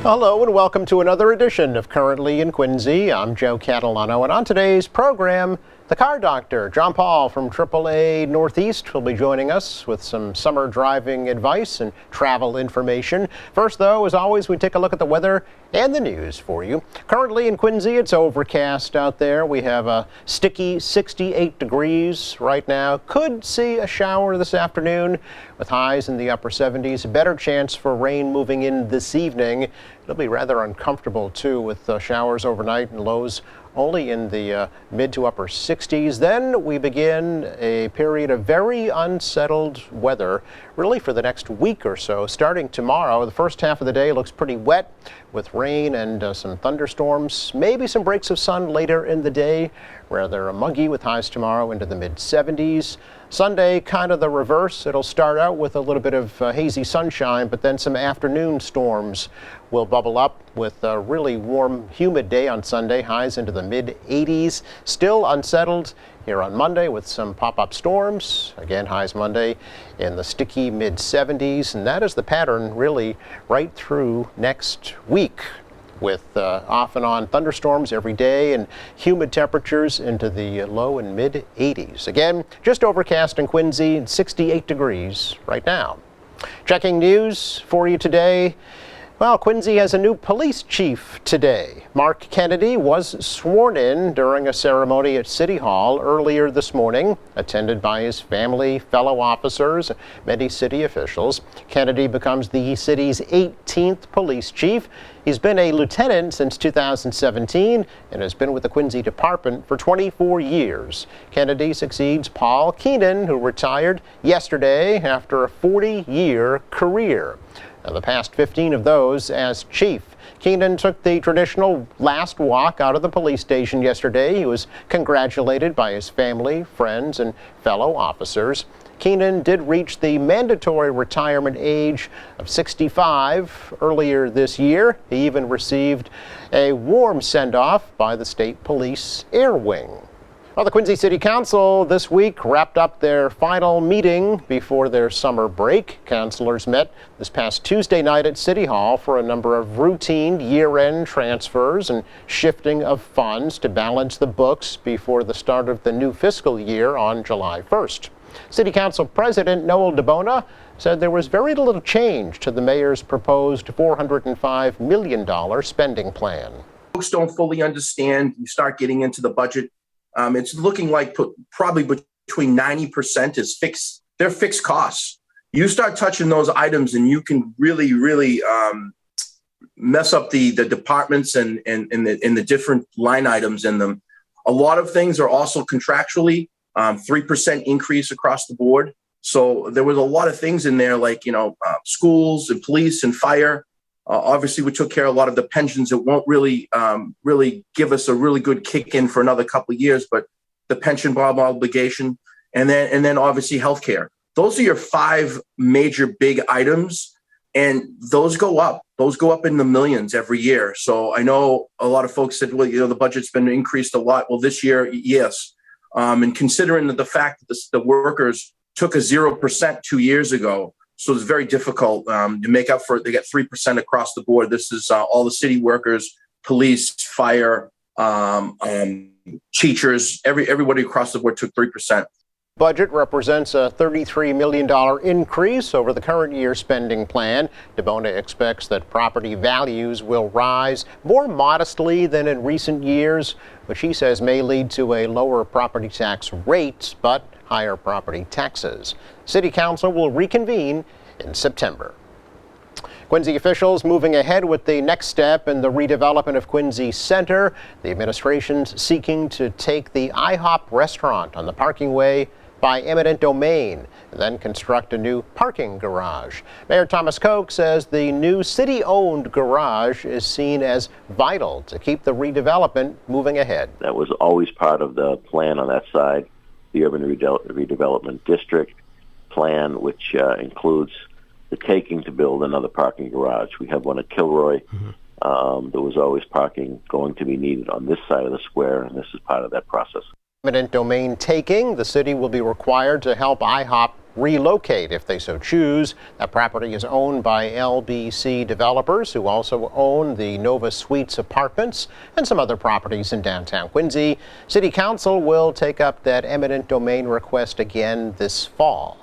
Hello and welcome to another edition of Currently in Quincy. I'm Joe Catalano, and on today's program, the car doctor, John Paul from AAA Northeast, will be joining us with some summer driving advice and travel information. First, though, as always, we take a look at the weather and the news for you. Currently in Quincy, it's overcast out there. We have a sticky 68 degrees right now. Could see a shower this afternoon with highs in the upper 70s. A better chance for rain moving in this evening. It'll be rather uncomfortable, too, with showers overnight and lows only in the mid to upper 60s. Then we begin a period of very unsettled weather, really for the next week or so. Starting tomorrow, the first half of the day looks pretty wet with rain and some thunderstorms, maybe some breaks of sun later in the day. Rather muggy with highs tomorrow into the mid 70s. Sunday, kind of the reverse. It'll start out with a little bit of hazy sunshine, but then some afternoon storms will bubble up with a really warm, humid day on Sunday, highs into the mid 80s. Still unsettled here on Monday with some pop-up storms. Again, highs Monday in the sticky mid 70s, and that is the pattern really right through next week, with off and on thunderstorms every day and humid temperatures into the low and mid 80s. Again, just overcast in Quincy and 68 degrees right now. Checking news for you today. Well, Quincy has a new police chief today. Mark Kennedy was sworn in during a ceremony at City Hall earlier this morning, attended by his family, fellow officers, many city officials. Kennedy becomes the city's 18th police chief. He's been a lieutenant since 2017 and has been with the Quincy Department for 24 years. Kennedy succeeds Paul Keenan, who retired yesterday after a 40-year career. Now, the past 15 of those as chief. Keenan took the traditional last walk out of the police station yesterday. He was congratulated by his family, friends, and fellow officers. Keenan did reach the mandatory retirement age of 65 earlier this year. He even received a warm send-off by the State Police Air Wing. Well, the Quincy City Council this week wrapped up their final meeting before their summer break. Councilors met this past Tuesday night at City Hall for a number of routine year-end transfers and shifting of funds to balance the books before the start of the new fiscal year on July 1st. City Council President Noel DeBona said there was very little change to the mayor's proposed $405 million spending plan. Folks don't fully understand. You start getting into the budget. It's looking like probably between 90% is fixed. They're fixed costs. You start touching those items and you can really mess up the departments and the different line items in them. A lot of things are also contractually 3% increase across the board. So there was a lot of things in there like, schools and police and fire. Obviously, we took care of a lot of the pensions. It won't really give us a really good kick in for another couple of years, but the pension obligation and then obviously healthcare. Those are your 5 major big items, and those go up. Those go up in the millions every year. So I know a lot of folks said, well, the budget's been increased a lot. Well, this year, yes. And considering the fact that the workers took a 0% 2 years ago, so it's very difficult to make up for it. They get 3% across the board. This is all the city workers, police, fire, teachers, everybody across the board took 3%. Budget represents a $33 million increase over the current year's spending plan. DeBona expects that property values will rise more modestly than in recent years, which he says may lead to a lower property tax rate, but higher property taxes. City Council will reconvene in September. Quincy officials moving ahead with the next step in the redevelopment of Quincy Center. The administration's seeking to take the IHOP restaurant on the parking way by eminent domain and then construct a new parking garage. Mayor Thomas Koch says the new city-owned garage is seen as vital to keep the redevelopment moving ahead. That was always part of the plan on that side, the Urban Redevelopment District plan, which includes the taking to build another parking garage. We have one at Kilroy. There was always parking going to be needed on this side of the square, and this is part of that process. Eminent domain taking, the city will be required to help IHOP relocate if they so choose. That property is owned by LBC Developers, who also own the Nova Suites apartments and some other properties in downtown Quincy. City Council will take up that eminent domain request again this fall.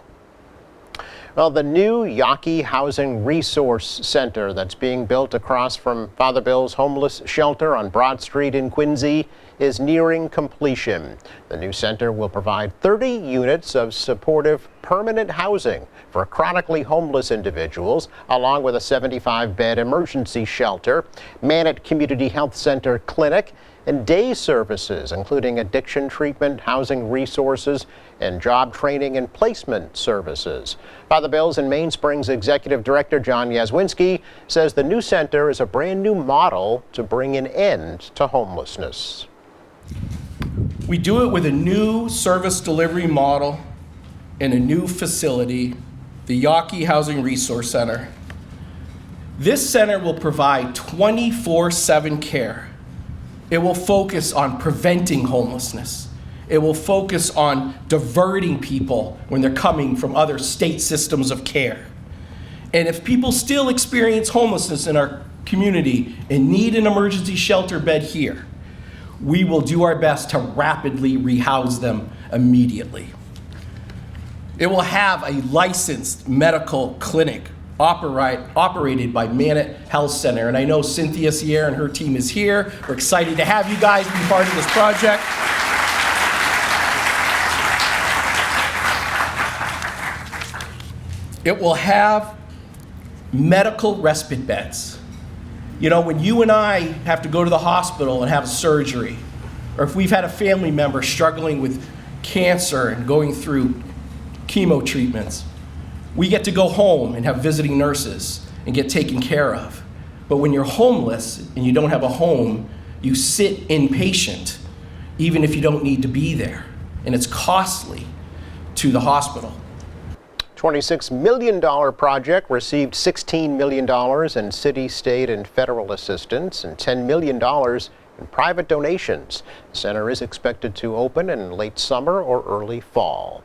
Well, the new Yawkey Housing Resource Center that's being built across from Father Bill's homeless shelter on Broad Street in Quincy is nearing completion. The new center will provide 30 units of supportive permanent housing for chronically homeless individuals, along with a 75-bed emergency shelter, Mannett Community Health Center clinic, and day services, including addiction treatment, housing resources, and job training and placement services. Father Bill's and Mainspring's Executive Director John Yazwinski says the new center is a brand new model to bring an end to homelessness. We do it with a new service delivery model in a new facility, the Yawkey Housing Resource Center. This center will provide 24/7 care. It will focus on preventing homelessness. It will focus on diverting people when they're coming from other state systems of care. And if people still experience homelessness in our community and need an emergency shelter bed here, we will do our best to rapidly rehouse them immediately. It will have a licensed medical clinic operated by Mannett Health Center. And I know Cynthia Sierra and her team is here. We're excited to have you guys be part of this project. It will have medical respite beds. You know, when you and I have to go to the hospital and have a surgery, or if we've had a family member struggling with cancer and going through chemo treatments, we get to go home and have visiting nurses and get taken care of. But when you're homeless and you don't have a home, you sit inpatient, even if you don't need to be there. And it's costly to the hospital. $26 million project received $16 million in city, state, and federal assistance and $10 million in private donations. The center is expected to open in late summer or early fall.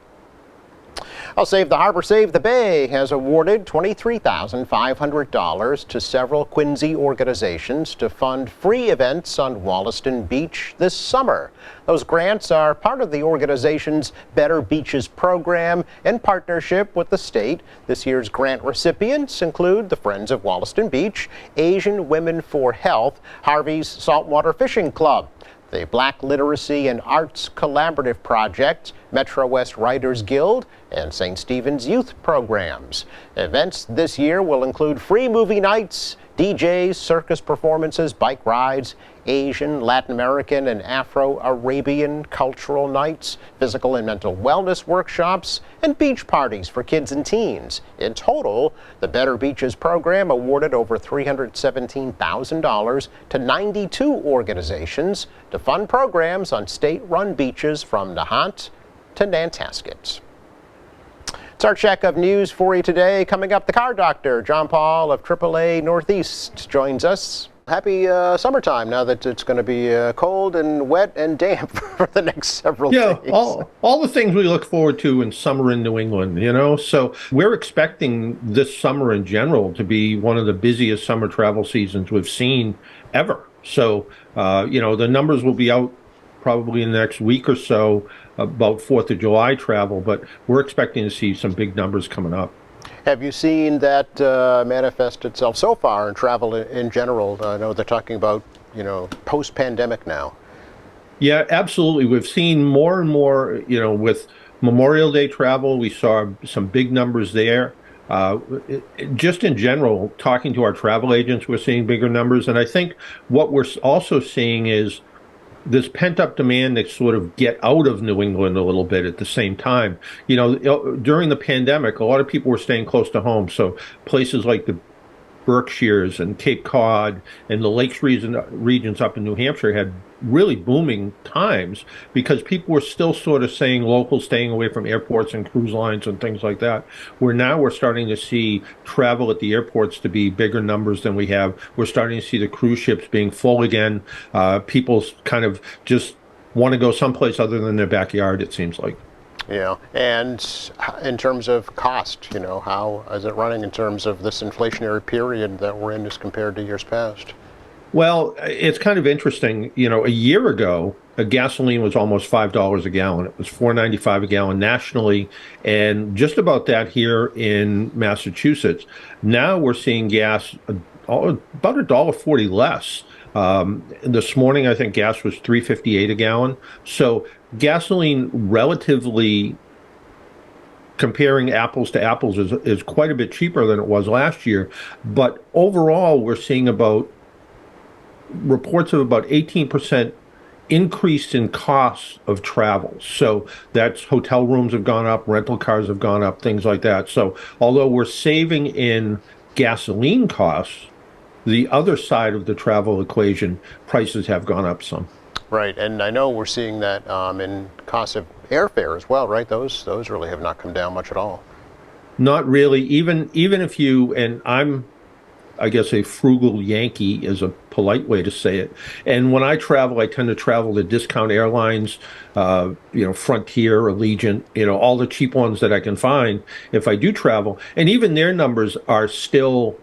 Save the Harbor, Save the Bay has awarded $23,500 to several Quincy organizations to fund free events on Wollaston Beach this summer. Those grants are part of the organization's Better Beaches program in partnership with the state. This year's grant recipients include the Friends of Wollaston Beach, Asian Women for Health, Harvey's Saltwater Fishing Club, the Black Literacy and Arts Collaborative Project, Metro West Writers Guild, and St. Stephen's Youth Programs. Events this year will include free movie nights, DJs, circus performances, bike rides, Asian, Latin American, and Afro-Arabian cultural nights, physical and mental wellness workshops, and beach parties for kids and teens. In total, the Better Beaches program awarded over $317,000 to 92 organizations to fund programs on state-run beaches from Nahant to Nantasket. It's our check of news for you today. Coming up, the car doctor, John Paul of AAA Northeast, joins us. Happy summertime now that it's going to be cold and wet and damp for the next several days. all the things we look forward to in summer in New England, you know. So we're expecting this summer in general to be one of the busiest summer travel seasons we've seen ever. So, the numbers will be out probably in the next week or so about 4th of July travel, but we're expecting to see some big numbers coming up. Have you seen that manifest itself so far in travel in general? I know they're talking about, post-pandemic now. Yeah, absolutely. We've seen more and more, with Memorial Day travel, we saw some big numbers there. Just in general, talking to our travel agents, we're seeing bigger numbers. And I think what we're also seeing is this pent-up demand to sort of get out of New England a little bit at the same time. During the pandemic, a lot of people were staying close to home. So places like the Berkshires and Cape Cod and the Lakes regions up in New Hampshire had really booming times because people were still sort of staying local, staying away from airports and cruise lines and things like that. Where now we're starting to see travel at the airports to be bigger numbers than we have. We're starting to see the cruise ships being full again. People kind of just want to go someplace other than their backyard, it seems like. And in terms of cost, how is it running in terms of this inflationary period that we're in as compared to years past? Well, it's kind of interesting. A year ago, a gasoline was almost $5 a gallon. It was $4.95 a gallon nationally, and just about that here in Massachusetts. Now we're seeing gas about $1.40 less. This morning, I think gas was $3.58 a gallon. So gasoline, relatively comparing apples to apples, is quite a bit cheaper than it was last year. But overall, we're seeing reports of about 18% increase in costs of travel. So that's hotel rooms have gone up, rental cars have gone up, things like that. So although we're saving in gasoline costs, the other side of the travel equation, prices have gone up some. Right, and I know we're seeing that in cost of airfare as well, right? Those really have not come down much at all. Not really. Even if you, and I guess a frugal Yankee is a polite way to say it. And when I travel, I tend to travel to discount airlines, Frontier, Allegiant, all the cheap ones that I can find if I do travel. And even their numbers are still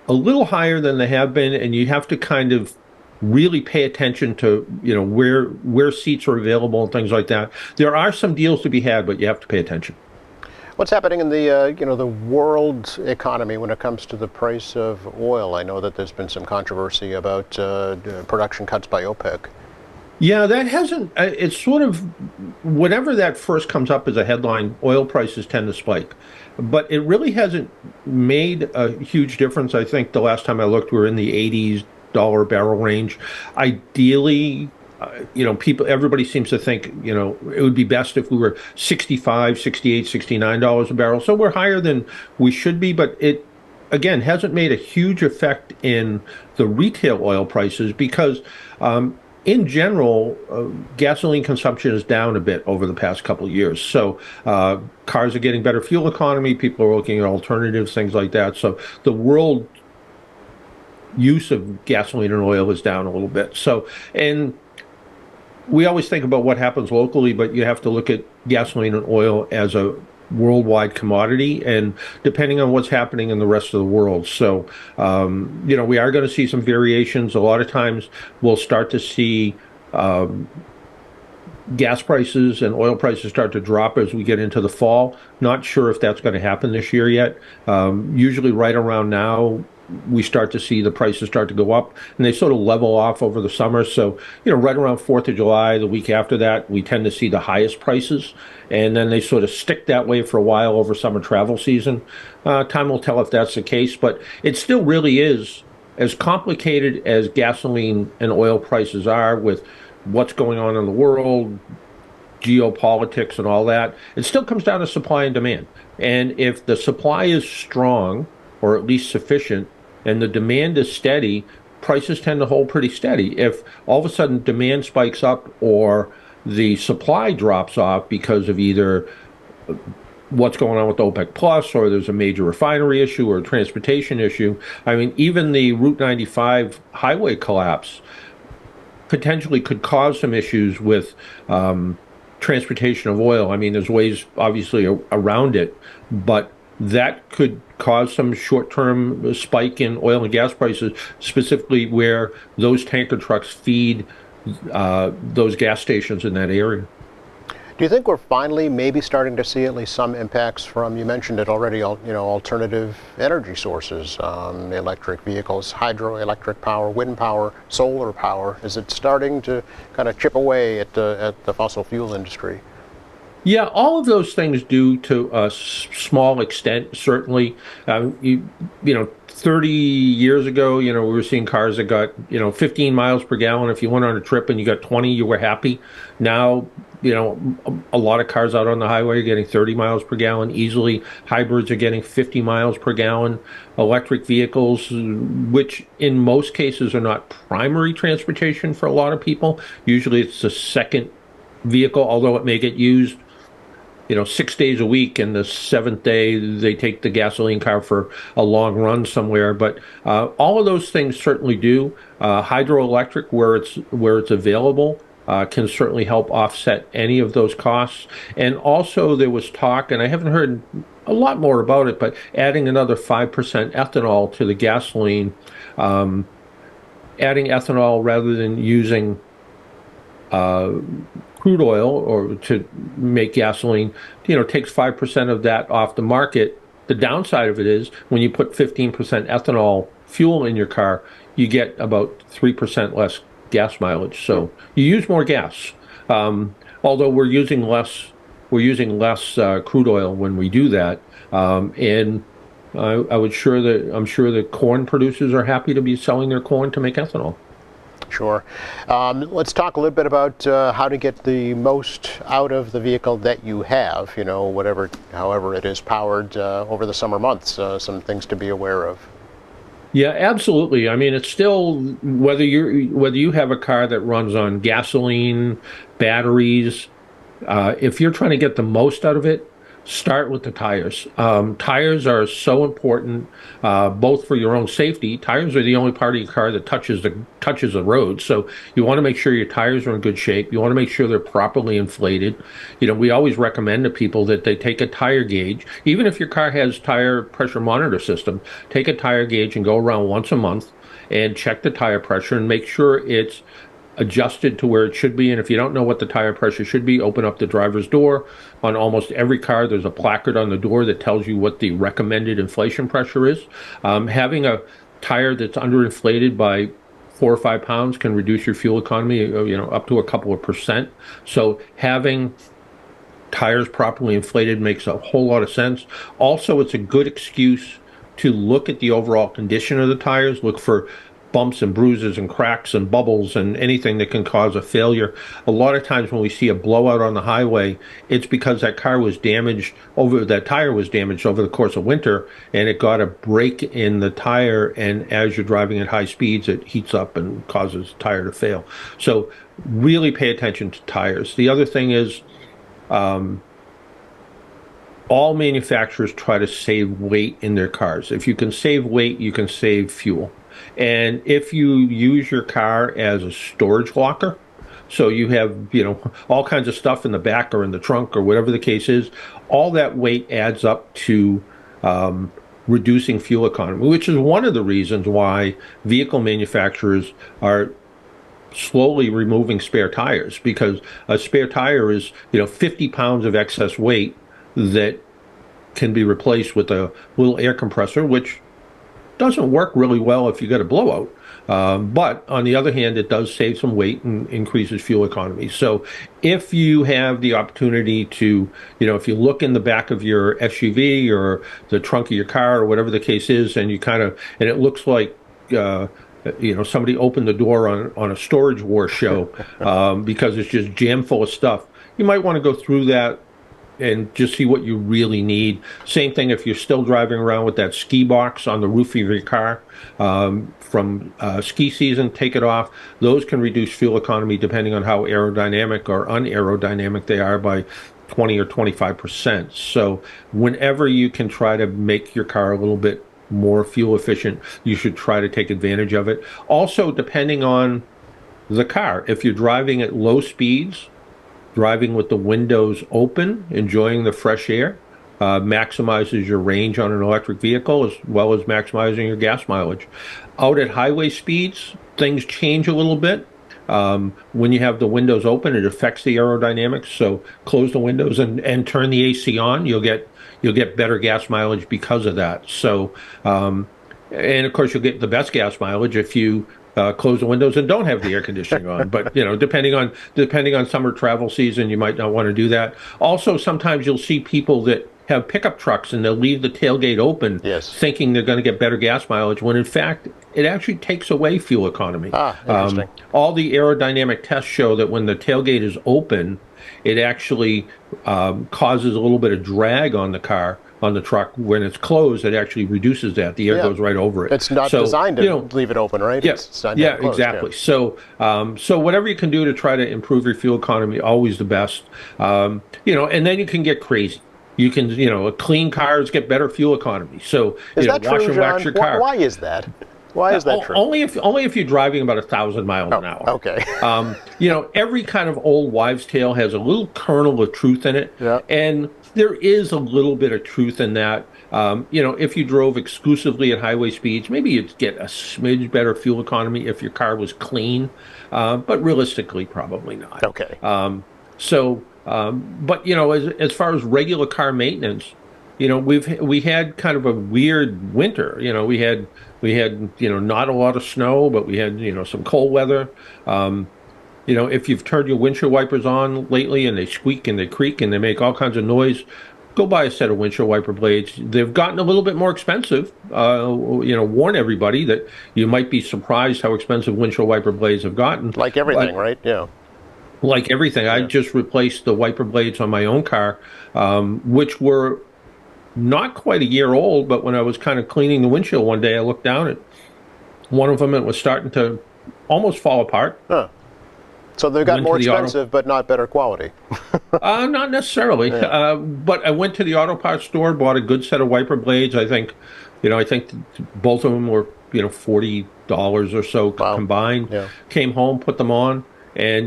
a little higher than they have been. And you have to kind of really pay attention to, where seats are available and things like that. There are some deals to be had, but you have to pay attention. What's happening in the the world economy when it comes to the price of oil? I know that there's been some controversy about production cuts by OPEC. Yeah, that hasn't. It's sort of whenever that first comes up as a headline, oil prices tend to spike, but it really hasn't made a huge difference. I think the last time I looked, we were in the $80 barrel range. Ideally, everybody seems to think, it would be best if we were $65, $68, $69 a barrel. So we're higher than we should be, but it, again, hasn't made a huge effect in the retail oil prices because, in general, gasoline consumption is down a bit over the past couple of years. So cars are getting better fuel economy. People are looking at alternatives, things like that. So the world use of gasoline and oil is down a little bit. So, and we always think about what happens locally, but you have to look at gasoline and oil as a worldwide commodity, and depending on what's happening in the rest of the world. So, we are going to see some variations. A lot of times we'll start to see gas prices and oil prices start to drop as we get into the fall. Not sure if that's going to happen this year yet. Usually right around now, we start to see the prices start to go up, and they sort of level off over the summer. So, right around 4th of July, the week after that, we tend to see the highest prices, and then they sort of stick that way for a while over summer travel season. Time will tell if that's the case, but it still really is as complicated as gasoline and oil prices are with what's going on in the world, geopolitics and all that. It still comes down to supply and demand. And if the supply is strong, or at least sufficient, and the demand is steady, prices tend to hold pretty steady. If all of a sudden demand spikes up or the supply drops off because of either what's going on with OPEC Plus, or there's a major refinery issue or a transportation issue, I mean, even the Route 95 highway collapse potentially could cause some issues with transportation of oil. I mean, there's ways, obviously, around it, but that could cause some short-term spike in oil and gas prices, specifically where those tanker trucks feed those gas stations in that area. Do you think we're finally maybe starting to see at least some impacts from, you mentioned it already, alternative energy sources, electric vehicles, hydroelectric power, wind power, solar power? Is it starting to kind of chip away at the fossil fuel industry? Yeah, all of those things do to a small extent, certainly. 30 years ago, we were seeing cars that got, 15 miles per gallon. If you went on a trip and you got 20, you were happy. Now, a lot of cars out on the highway are getting 30 miles per gallon easily. Hybrids are getting 50 miles per gallon. Electric vehicles, which in most cases are not primary transportation for a lot of people. Usually it's a second vehicle, although it may get used 6 days a week, and the 7th day they take the gasoline car for a long run somewhere. But all of those things certainly do. Hydroelectric, where it's available, can certainly help offset any of those costs. And also there was talk, and I haven't heard a lot more about it, but adding another 5% ethanol to the gasoline, adding ethanol rather than using crude oil or to make gasoline, takes 5% of that off the market. The downside of it is when you put 15% ethanol fuel in your car, you get about 3% less gas mileage. So you use more gas. Although we're using less crude oil when we do that. And I'm sure the corn producers are happy to be selling their corn to make ethanol. Sure. Let's talk a little bit about how to get the most out of the vehicle that you have, however it is powered over the summer months, some things to be aware of. Yeah, absolutely. I mean, it's still whether you have a car that runs on gasoline, batteries, if you're trying to get the most out of it, start with the tires. Tires are so important, both for your own safety. Tires are the only part of your car that touches the road. So you want to make sure your tires are in good shape. You want to make sure they're properly inflated. We always recommend to people that they take a tire gauge. Even if your car has tire pressure monitor system, take a tire gauge and go around once a month and check the tire pressure and make sure it's adjusted to where it should be. And if you don't know what the tire pressure should be, open up the driver's door. On almost every car, there's a placard on the door that tells you what the recommended inflation pressure is. Having a tire that's underinflated by 4 or 5 pounds can reduce your fuel economy, up to a couple of percent. So having tires properly inflated makes a whole lot of sense. Also, it's a good excuse to look at the overall condition of the tires, look for bumps and bruises and cracks and bubbles and anything that can cause a failure. A lot of times when we see a blowout on the highway, it's because that tire was damaged over the course of winter, and it got a break in the tire, and as you're driving at high speeds, it heats up and causes the tire to fail. So really pay attention to tires. The other thing is, all manufacturers try to save weight in their cars. If you can save weight, you can save fuel. And if you use your car as a storage locker, so you have, all kinds of stuff in the back or in the trunk or whatever the case is, all that weight adds up to reducing fuel economy, which is one of the reasons why vehicle manufacturers are slowly removing spare tires, because a spare tire is, 50 pounds of excess weight that can be replaced with a little air compressor, which doesn't work really well if you get a blowout. But on the other hand, it does save some weight and increases fuel economy. So if you have the opportunity to, if you look in the back of your SUV or the trunk of your car or whatever the case is, and and it looks like, somebody opened the door on a Storage War show because it's just jam full of stuff, you might want to go through that and just see what you really need. Same thing if you're still driving around with that ski box on the roof of your car from ski season, take it off. Those can reduce fuel economy depending on how aerodynamic or unaerodynamic they are by 20 or 25%. So whenever you can try to make your car a little bit more fuel efficient, you should try to take advantage of it. Also, depending on the car, if you're driving at low speeds, driving with the windows open, enjoying the fresh air, maximizes your range on an electric vehicle as well as maximizing your gas mileage. Out at highway speeds, things change a little bit. When you have the windows open, it affects the aerodynamics. So close the windows and turn the AC on. You'll get better gas mileage because of that. So, and of course, you'll get the best gas mileage if you close the windows and don't have the air conditioning on. But depending on summer travel season, you might not want to do that. Also, sometimes you'll see people that have pickup trucks and they'll leave the tailgate open, yes, thinking they're going to get better gas mileage, when in fact it actually takes away fuel economy. Interesting. All the aerodynamic tests show that when the tailgate is open, it actually causes a little bit of drag on the car, on the truck. When it's closed, it actually reduces that. The air goes right over it. It's not designed to leave it open, right? Yeah, it's designed to close, exactly. Yeah. So whatever you can do to try to improve your fuel economy, always the best. And then you can get crazy. You can, clean cars get better fuel economy. So, is that wash true, and wax John? your car. Why is that? Why is that true? Only if you're driving about 1,000 miles an hour. Okay. Every kind of old wives' tale has a little kernel of truth in it, Yeah. and there is a little bit of truth in that. If you drove exclusively at highway speeds, maybe you'd get a smidge better fuel economy if your car was clean, but realistically, probably not. Okay. But as far as regular car maintenance, we had kind of a weird winter. We had not a lot of snow, but we had some cold weather. If you've turned your windshield wipers on lately and they squeak and they creak and they make all kinds of noise, go buy a set of windshield wiper blades. They've gotten a little bit more expensive. Warn everybody that you might be surprised how expensive windshield wiper blades have gotten. Like everything, right? Yeah. Like everything. Yeah. I just replaced the wiper blades on my own car, which were not quite a year old, but when I was kind of cleaning the windshield one day, I looked down at one of them and it was starting to almost fall apart. Huh. So they've got more expensive, but not better quality. Not necessarily. Yeah. But I went to the auto parts store, bought a good set of wiper blades. I think both of them were, $40 or so combined. Yeah. Came home, put them on, and,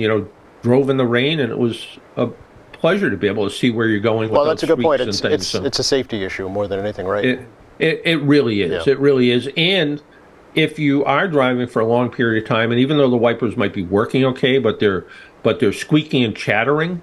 drove in the rain, and it was a pleasure to be able to see where you're going. Well, that's a good point. It's a safety issue more than anything, right? It really is. Yeah. It really is. And if you are driving for a long period of time, and even though the wipers might be working okay, but they're squeaking and chattering,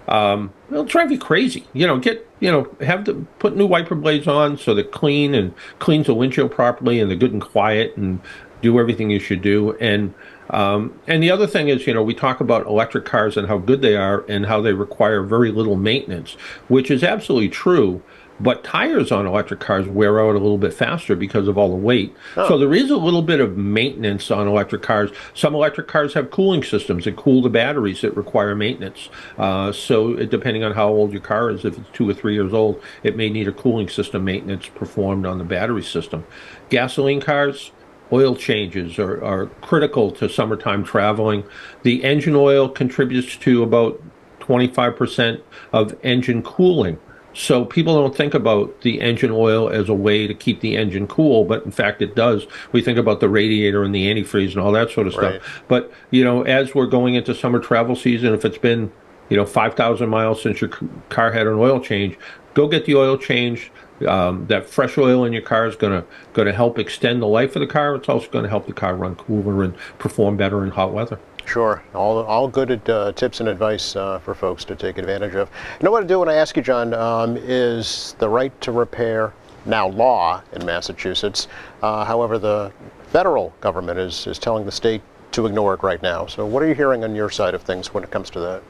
it'll drive you crazy. Put new wiper blades on so they're clean and cleans the windshield properly, and they're good and quiet, and do everything you should do. And the other thing is, we talk about electric cars and how good they are and how they require very little maintenance, which is absolutely true. But tires on electric cars wear out a little bit faster because of all the weight. Oh. So there is a little bit of maintenance on electric cars. Some electric cars have cooling systems that cool the batteries that require maintenance. Depending on how old your car is, if it's 2 or 3 years old, it may need a cooling system maintenance performed on the battery system. Gasoline cars, oil changes are critical to summertime traveling. The engine oil contributes to about 25% of engine cooling. So people don't think about the engine oil as a way to keep the engine cool, but in fact it does. We think about the radiator and the antifreeze and all that sort of right. stuff. But, as we're going into summer travel season, if it's been, 5,000 miles since your car had an oil change, go get the oil change. That fresh oil in your car is going to help extend the life of the car. It's also going to help the car run cooler and perform better in hot weather. Sure. All good tips and advice for folks to take advantage of. What I do when I ask you, John, is the right to repair now law in Massachusetts. However, the federal government is telling the state to ignore it right now. So what are you hearing on your side of things when it comes to that?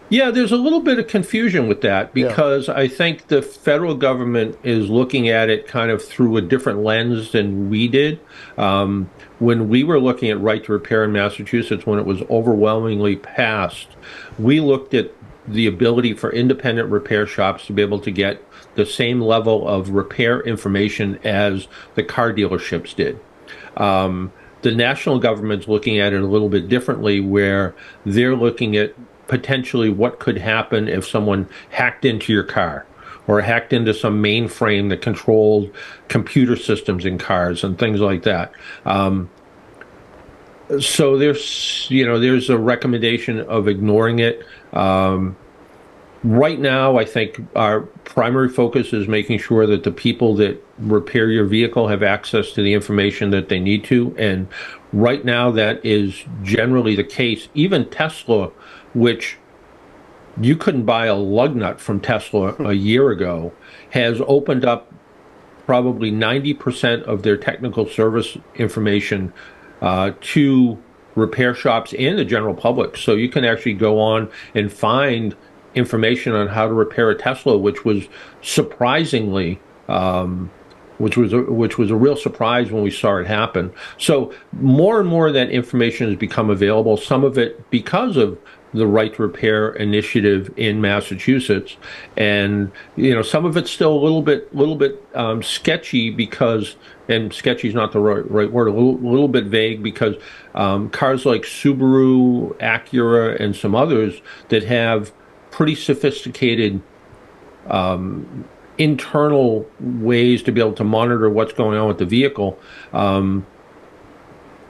Yeah, there's a little bit of confusion with that because I think the federal government is looking at it kind of through a different lens than we did. When we were looking at right to repair in Massachusetts, when it was overwhelmingly passed, we looked at the ability for independent repair shops to be able to get the same level of repair information as the car dealerships did. The national government's looking at it a little bit differently, where they're looking at potentially what could happen if someone hacked into your car or hacked into some mainframe that controlled computer systems in cars and things like that. So there's a recommendation of ignoring it. Right now, I think our primary focus is making sure that the people that repair your vehicle have access to the information that they need to. And right now, that is generally the case. Even Tesla, which you couldn't buy a lug nut from Tesla a year ago, has opened up probably 90% of their technical service information to repair shops and the general public. So you can actually go on and find information on how to repair a Tesla, which was surprisingly, which was a real surprise when we saw it happen. So more and more of that information has become available. Some of it because of the Right to Repair initiative in Massachusetts, and some of it's still a little bit sketchy because, and sketchy is not the right word, a little bit vague because cars like Subaru, Acura, and some others that have pretty sophisticated internal ways to be able to monitor what's going on with the vehicle.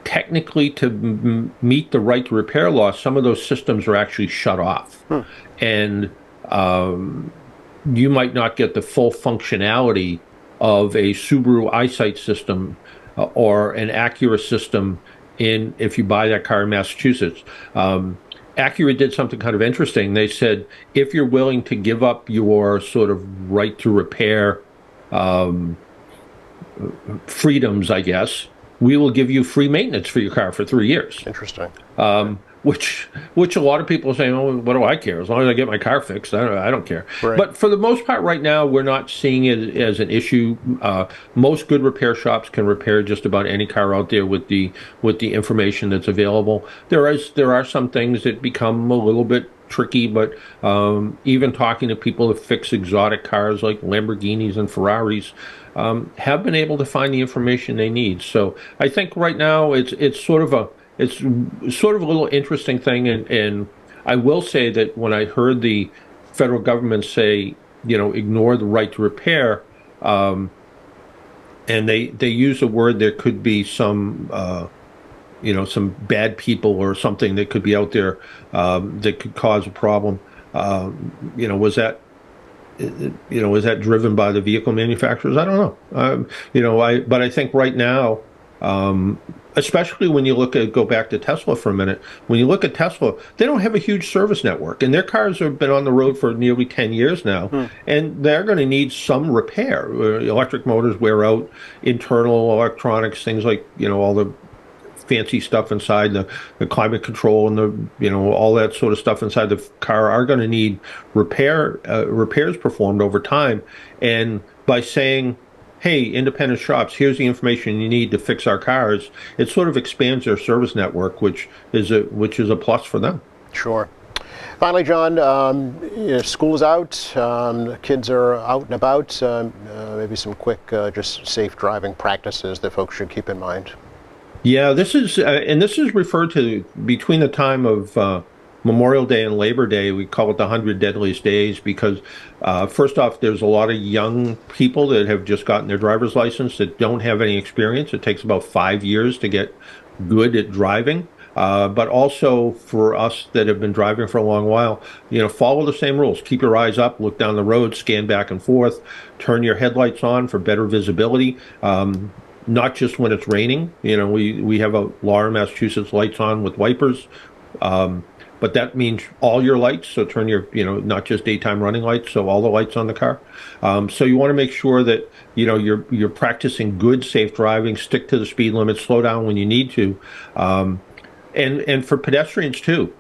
Technically, to meet the right to repair law, some of those systems are actually shut off. And you might not get the full functionality of a Subaru EyeSight system or an Acura system if you buy that car in Massachusetts. Acura did something kind of interesting. They said, if you're willing to give up your sort of right to repair freedoms, I guess, we will give you free maintenance for your car for 3 years. Interesting. Which a lot of people are saying, oh, what do I care? As long as I get my car fixed, I don't care. Right. But for the most part right now, we're not seeing it as an issue. Most good repair shops can repair just about any car out there with the information that's available. There are some things that become a little bit tricky, but even talking to people that fix exotic cars like Lamborghinis and Ferraris have been able to find the information they need. So I think right now it's sort of a little interesting thing, and I will say that when I heard the federal government say, ignore the right to repair, and they use a word, there could be some some bad people or something that could be out there that could cause a problem. Was that driven by the vehicle manufacturers? I don't know. But I think right now, especially when you go back to Tesla for a minute, when you look at Tesla, they don't have a huge service network, and their cars have been on the road for nearly 10 years now, and they're going to need some repair. Electric motors wear out, internal electronics, things like, all the fancy stuff inside, the climate control and all that sort of stuff inside the car are going to need repairs performed over time. And by saying, hey, independent shops, here's the information you need to fix our cars, it sort of expands their service network, which is a plus for them. Sure. Finally, John, school's out, kids are out and about, maybe some quick, just safe driving practices that folks should keep in mind. Yeah, this is referred to between the time of Memorial Day and Labor Day. We call it the 100 Deadliest Days because, first off, there's a lot of young people that have just gotten their driver's license that don't have any experience. It takes about 5 years to get good at driving. But also for us that have been driving for a long while, follow the same rules. Keep your eyes up, look down the road, scan back and forth, turn your headlights on for better visibility. Not just when it's raining. We have a law in Massachusetts, lights on with wipers. But that means all your lights, so turn your, not just daytime running lights, so all the lights on the car. So you want to make sure that, you're practicing good, safe driving, stick to the speed limit, slow down when you need to. And for pedestrians too.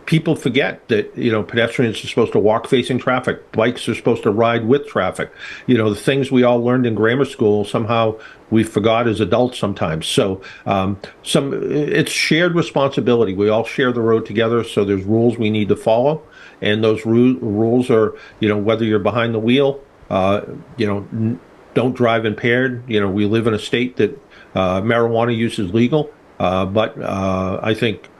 People forget that, pedestrians are supposed to walk facing traffic. Bikes are supposed to ride with traffic. The things we all learned in grammar school, somehow we forgot as adults sometimes. So it's shared responsibility. We all share the road together, so there's rules we need to follow. And those rules are, whether you're behind the wheel, don't drive impaired. We live in a state that marijuana use is legal. But I think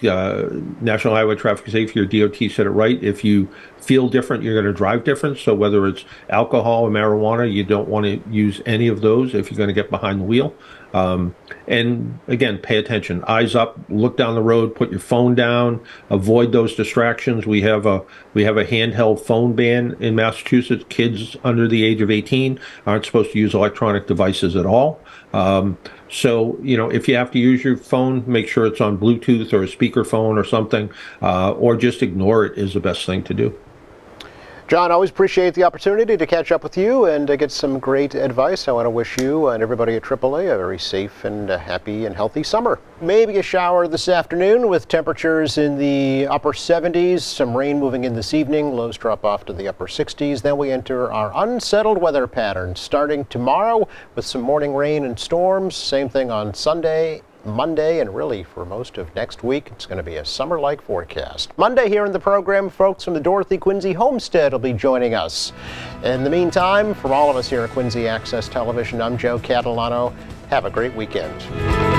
National Highway Traffic Safety or DOT said it right. If you feel different, you're going to drive different. So whether it's alcohol or marijuana, you don't want to use any of those if you're going to get behind the wheel. And again, pay attention. Eyes up, look down the road, put your phone down, avoid those distractions. We have a handheld phone ban in Massachusetts. Kids under the age of 18 aren't supposed to use electronic devices at all. So, if you have to use your phone, make sure it's on Bluetooth or a speakerphone or something, or just ignore it is the best thing to do. John, always appreciate the opportunity to catch up with you and to get some great advice. I want to wish you and everybody at AAA a very safe and happy and healthy summer. Maybe a shower this afternoon with temperatures in the upper 70s, some rain moving in this evening, lows drop off to the upper 60s. Then we enter our unsettled weather pattern starting tomorrow with some morning rain and storms. Same thing on Sunday, Monday, and really for most of next week. It's going to be a summer-like forecast. Monday here in the program, folks from the Dorothy Quincy Homestead will be joining us. In the meantime, from all of us here at Quincy Access Television, I'm Joe Catalano. Have a great weekend.